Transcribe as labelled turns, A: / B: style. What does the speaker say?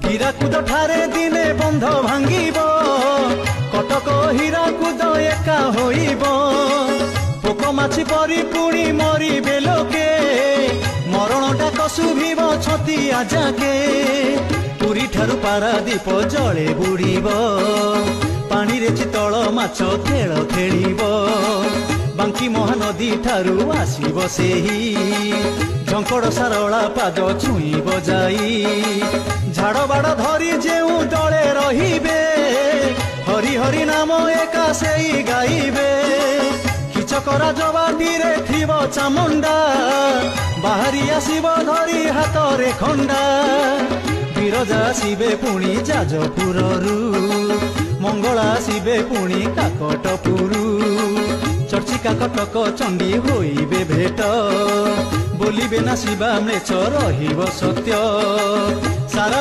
A: হীরাকুদ ঠারে দিনে বন্ধ ভাঙ্গিব কটক হীরাকুদ একা হইব পোক মাছি পরি পুଣି মরিবে লোকে মরণ ডাক শুভিব ছতিয়া যাকে পুରୀ ଠାରୁ ପାରାଦୀପ ଜଳେ ବୁଡ଼ିବ ପାଣିରେ ଚିତଳ ମାଛ ଖେଳ ଖେଳିବ ବାଙ୍କି ମହାନଦୀ ଠାରୁ ଆସିବ ସେହି ଝଙ୍କଡ଼ ସାରଳା ପାଦ ଛୁଇଁବ ଯାଇ ଝାଡ଼ ବାଡ଼ ଧରି ଯେଉଁ ଦଳେ ରହିବେ ହରି ହରି ନାମ ଏକା ସେଇ ଗାଇବେ କିଚକରା ଜବାଟିରେ ଥିବ ଚାମୁଣ୍ଡା ବାହାରି ଆସିବ ଧରି ହାତରେ ଖଣ୍ଡା ବିରଜା ଆସିବେ ପୁଣି ଯାଜପୁରରୁ ମଙ୍ଗଳା ଆସିବେ ପୁଣି କାକଟପୁରୁ ଚର୍ଚ୍ଚିକା କଟକ ଚଣ୍ଡୀ ହୋଇବେ ଭେଟ ବୋଲିବେ ନା ଶିବା ମ୍ଲେଚ୍ଛ ରହିବ ସତ୍ୟ ସାରା